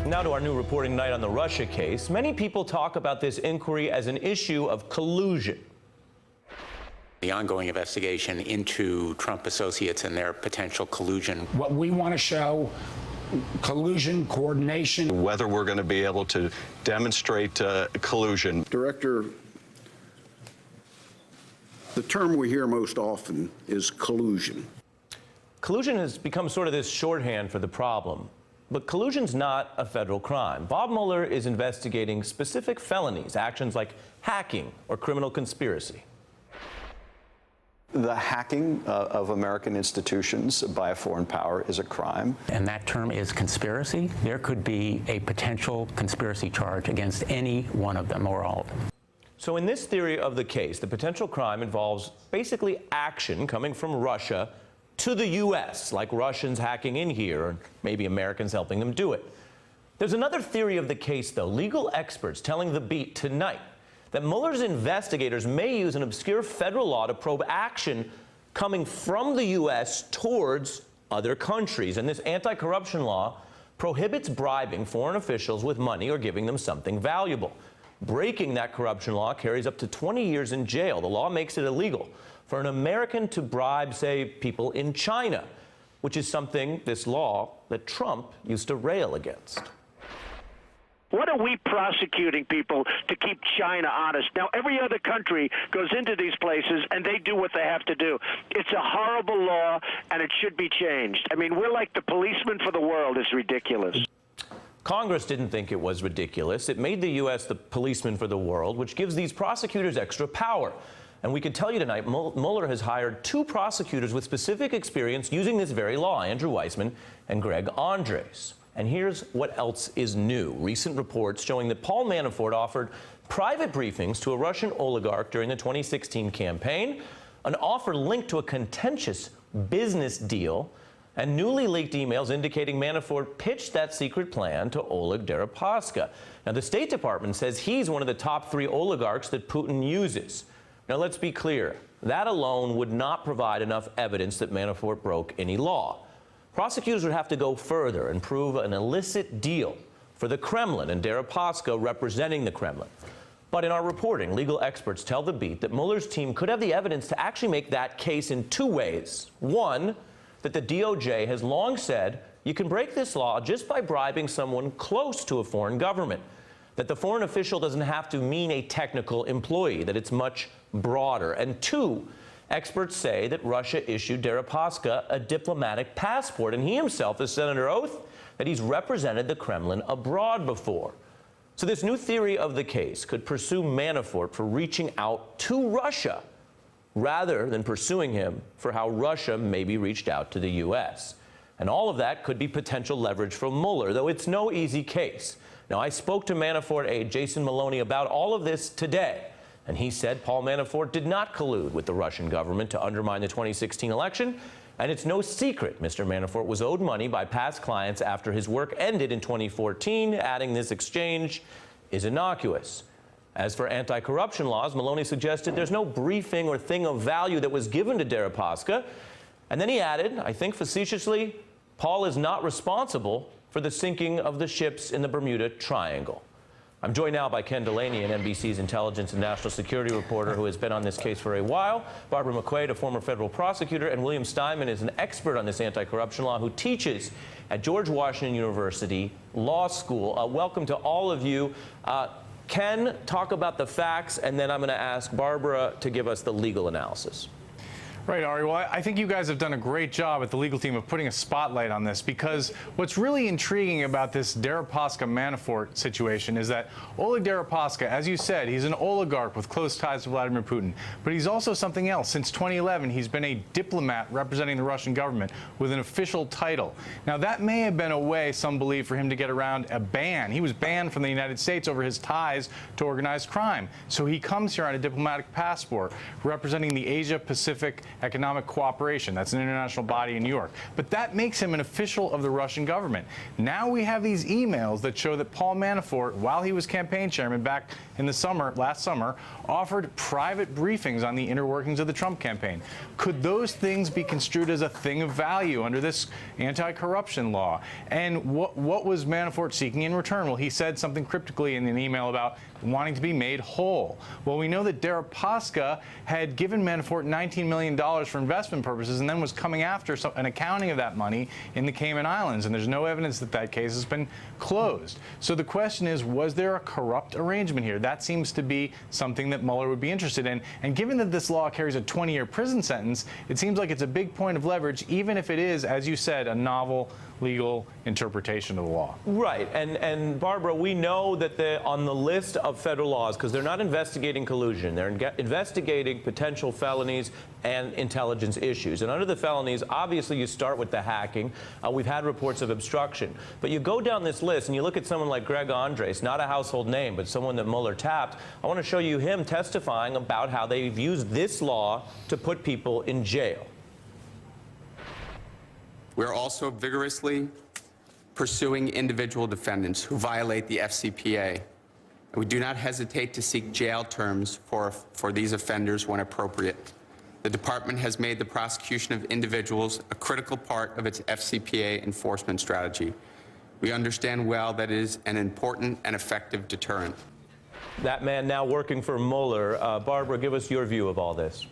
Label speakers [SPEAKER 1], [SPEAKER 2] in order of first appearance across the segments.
[SPEAKER 1] Now to our new reporting night on the Russia case. Many people talk about this inquiry as an issue of collusion.
[SPEAKER 2] The ongoing investigation into Trump associates and their potential collusion.
[SPEAKER 3] What we want to show, collusion, coordination.
[SPEAKER 4] Whether we're going to be able to demonstrate collusion.
[SPEAKER 5] Director, the term we hear most often is collusion.
[SPEAKER 1] Collusion has become sort of this shorthand for the problem. But collusion's not a federal crime. Bob Mueller is investigating specific felonies, actions like hacking or criminal conspiracy.
[SPEAKER 4] The hacking of American institutions by a foreign power is a crime.
[SPEAKER 2] And that term is conspiracy. There could be a potential conspiracy charge against any one of them or all of them.
[SPEAKER 1] So in this theory of the case, the potential crime involves basically action coming from Russia to the U.S., like Russians hacking in here, or maybe Americans helping them do it. There's another theory of the case, though. Legal experts telling The Beat tonight that Mueller's investigators may use an obscure federal law to probe action coming from the U.S. towards other countries. And this anti-corruption law prohibits bribing foreign officials with money or giving them something valuable. Breaking that corruption law carries up to 20 years in jail. The law makes it illegal for an American to bribe, say, people in China, which is something, this law, that Trump used to rail against.
[SPEAKER 6] What are we prosecuting people to keep China honest? Now, every other country goes into these places and they do what they have to do. It's a horrible law and it should be changed. I mean, we're like the policeman for the world. It's ridiculous.
[SPEAKER 1] Congress didn't think it was ridiculous. It made the U.S. the policeman for the world, which gives these prosecutors extra power. And we can tell you tonight, Mueller has hired 2 prosecutors with specific experience using this very law, Andrew Weissman and Greg Andres. And here's what else is new. Recent reports showing that Paul Manafort offered private briefings to a Russian oligarch during the 2016 campaign, an offer linked to a contentious business deal, and newly leaked emails indicating Manafort pitched that secret plan to Oleg Deripaska. Now, the State Department says he's one of the top 3 oligarchs that Putin uses. Now, let's be clear. That alone would not provide enough evidence that Manafort broke any law. Prosecutors would have to go further and prove an illicit deal for the Kremlin and Deripaska representing the Kremlin. But in our reporting, legal experts tell The Beat that Mueller's team could have the evidence to actually make that case in 2 ways. One, that the DOJ has long said you can break this law just by bribing someone close to a foreign government, that the foreign official doesn't have to mean a technical employee, that it's much broader. And 2, experts say that Russia issued Deripaska a diplomatic passport, and he himself has said under oath that he's represented the Kremlin abroad before. So this new theory of the case could pursue Manafort for reaching out to Russia rather than pursuing him for how Russia maybe reached out to the U.S. And all of that could be potential leverage for Mueller, though it's no easy case. Now, I spoke to Manafort aide Jason Maloney about all of this today, and he said Paul Manafort did not collude with the Russian government to undermine the 2016 election, and it's no secret Mr. Manafort was owed money by past clients after his work ended in 2014, adding this exchange is innocuous. As for anti-corruption laws, Maloney suggested there's no briefing or thing of value that was given to Deripaska, and then he added, I think facetiously, Paul is not responsible for the sinking of the ships in the Bermuda Triangle. I'm joined now by Ken Delaney, an NBC's intelligence and national security reporter who has been on this case for a while, Barbara McQuaid, a former federal prosecutor, and William Steinman is an expert on this anti-corruption law who teaches at George Washington University Law School. Welcome to all of you. Ken, talk about the facts, and then I'm going to ask Barbara to give us the legal analysis.
[SPEAKER 7] Right, Ari. Well, I think you guys have done a great job at the legal team of putting a spotlight on this, because what's really intriguing about this Deripaska Manafort situation is that Oleg Deripaska, as you said, he's an oligarch with close ties to Vladimir Putin, but he's also something else. Since 2011, he's been a diplomat representing the Russian government with an official title. Now, that may have been a way, some believe, for him to get around a ban. He was banned from the United States over his ties to organized crime. So he comes here on a diplomatic passport representing the Asia-Pacific Economic Cooperation. That's an international body in New York. But that makes him an official of the Russian government. Now we have these emails that show that Paul Manafort, while he was campaign chairman back in the summer, last summer, offered private briefings on the inner workings of the Trump campaign. Could those things be construed as a thing of value under this anti-corruption law? And what was Manafort seeking in return? Well, he said something cryptically in an email about wanting to be made whole. Well, we know that Deripaska had given Manafort $19 million for investment purposes and then was coming after an accounting of that money in the Cayman Islands, and there's no evidence that that case has been closed. So the question is, was there a corrupt arrangement here? That seems to be something that Mueller would be interested in. And given that this law carries a 20-year prison sentence, it seems like it's a big point of leverage, even if it is, as you said, a novel legal interpretation of the law.
[SPEAKER 1] Right. And Barbara, we know that on the list of federal laws, because they're not investigating collusion, they're investigating potential felonies and intelligence issues. And under the felonies, obviously you start with the hacking. We've had reports of obstruction. But you go down this list and you look at someone like Greg Andres, not a household name, but someone that Mueller tapped. I want to show you him testifying about how they've used this law to put people in jail.
[SPEAKER 8] We're also vigorously pursuing individual defendants who violate the FCPA. And we do not hesitate to seek jail terms for these offenders when appropriate. The department has made the prosecution of individuals a critical part of its FCPA enforcement strategy. We understand well that it is an important and effective deterrent.
[SPEAKER 1] That man now working for Mueller. Barbara, give us your view of all this.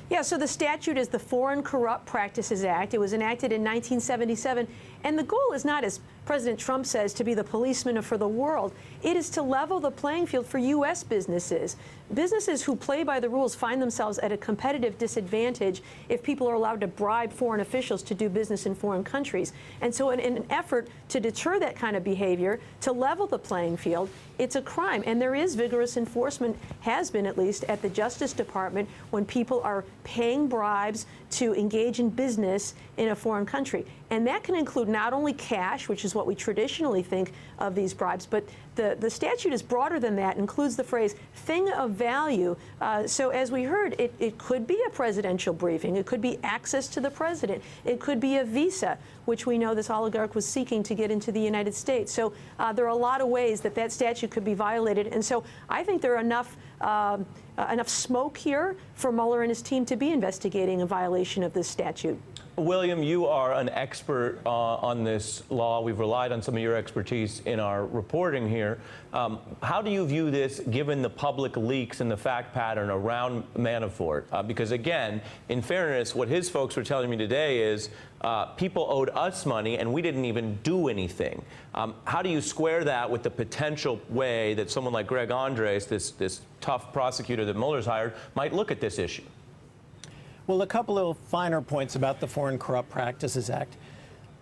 [SPEAKER 9] Yeah, so the statute is the Foreign Corrupt Practices Act. It was enacted in 1977, and the goal is not, as President Trump says, to be the policeman for the world. It is to level the playing field for U.S. businesses. Businesses who play by the rules find themselves at a competitive disadvantage if people are allowed to bribe foreign officials to do business in foreign countries. And so in an effort to deter that kind of behavior, to level the playing field, it's a crime. And there is vigorous enforcement, has been at least, at the Justice Department when people are paying bribes to engage in business in a foreign country. And that can include not only cash, which is what we traditionally think of these bribes, but the statute is broader than that, includes the phrase thing of value. So as we heard, it could be a presidential briefing. It could be access to the president. It could be a visa, which we know this oligarch was seeking to get into the United States. So there are a lot of ways that that statute could be violated. And so I think there are enough smoke here for Mueller and his team to be investigating a violation of this statute.
[SPEAKER 1] William, you are an expert on this law. We've relied on some of your expertise in our reporting here. How do you view this, given the public leaks and the fact pattern around Manafort? Because, again, in fairness, what his folks were telling me today is people owed us money and we didn't even do anything. How do you square that with the potential way that someone like Greg Andres, this tough prosecutor that Mueller's hired, might look at this issue?
[SPEAKER 10] Well, a couple of finer points about the Foreign Corrupt Practices Act.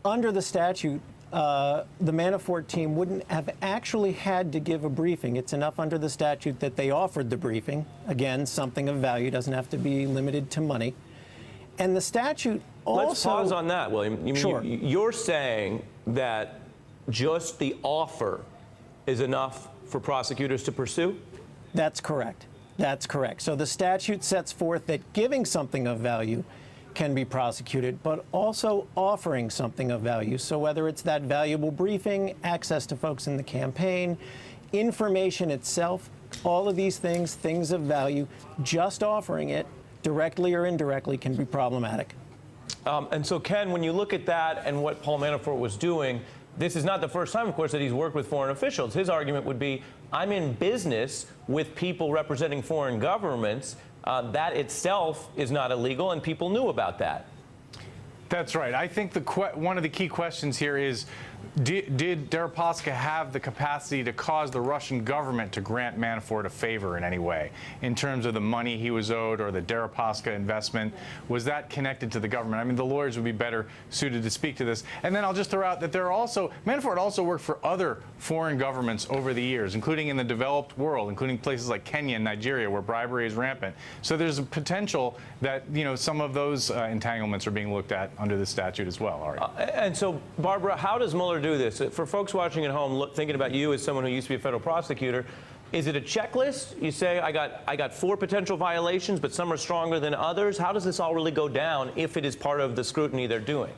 [SPEAKER 10] Under the statute, the Manafort team wouldn't have actually had to give a briefing. It's enough under the statute that they offered the briefing. Again, something of value, doesn't have to be limited to money. And the statute also...
[SPEAKER 1] Let's pause on that, William.
[SPEAKER 10] Sure.
[SPEAKER 1] You're saying that just the offer is enough for prosecutors to pursue?
[SPEAKER 10] That's correct. That's correct. So the statute sets forth that giving something of value can be prosecuted, but also offering something of value. So whether it's that valuable briefing, access to folks in the campaign, information itself, all of these things, things of value, just offering it directly or indirectly can be problematic.
[SPEAKER 1] And so, Ken, when you look at that and what Paul Manafort was doing, this is not the first time, of course, that he's worked with foreign officials. His argument would be, I'm in business with people representing foreign governments. That itself is not illegal, and people knew about that.
[SPEAKER 7] That's right. I think one of the key questions here is, did Deripaska have the capacity to cause the Russian government to grant Manafort a favor in any way in terms of the money he was owed or the Deripaska investment? Was that connected to the government? I mean, the lawyers would be better suited to speak to this. And then I'll just throw out that Manafort also worked for other foreign governments over the years, including in the developed world, including places like Kenya and Nigeria, where bribery is rampant. So there's a potential that, some of those entanglements are being looked at under the statute as well. All right.
[SPEAKER 1] And so, Barbara, how does Mueller do this? For folks watching at home, thinking about you as someone who used to be a federal prosecutor, Is it a checklist? You say, I got 4 potential violations, but some are stronger than others. How does this all really go down if it is part of the scrutiny they're doing?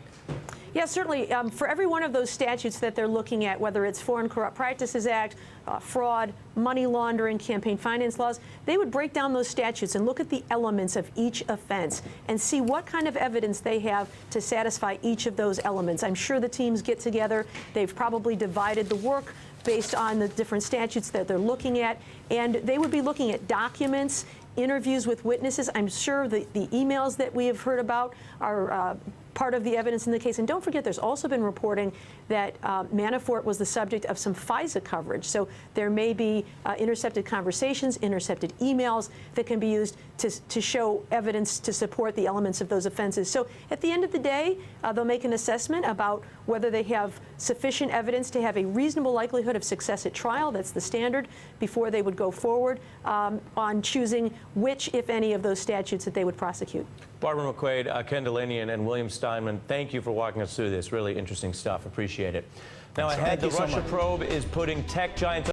[SPEAKER 9] Yeah, certainly. For every one of those statutes that they're looking at, whether it's Foreign Corrupt Practices Act, fraud, money laundering, campaign finance laws, they would break down those statutes and look at the elements of each offense and see what kind of evidence they have to satisfy each of those elements. I'm sure the teams get together. They've probably divided the work based on the different statutes that they're looking at, and they would be looking at documents, interviews with witnesses. I'm sure the emails that we have heard about are part of the evidence in the case. And don't forget, there's also been reporting that Manafort was the subject of some FISA coverage. So there may be intercepted conversations, intercepted emails that can be used to show evidence to support the elements of those offenses. So at the end of the day, they'll make an assessment about whether they have sufficient evidence to have a reasonable likelihood of success at trial. That's the standard before they would go forward on choosing which, if any, of those statutes that they would prosecute.
[SPEAKER 1] Barbara McQuaid, Ken Delanian, and William Steinman, thank you for walking us through this. Really interesting stuff. Appreciate it. Now ahead, the Russia probe is putting tech giants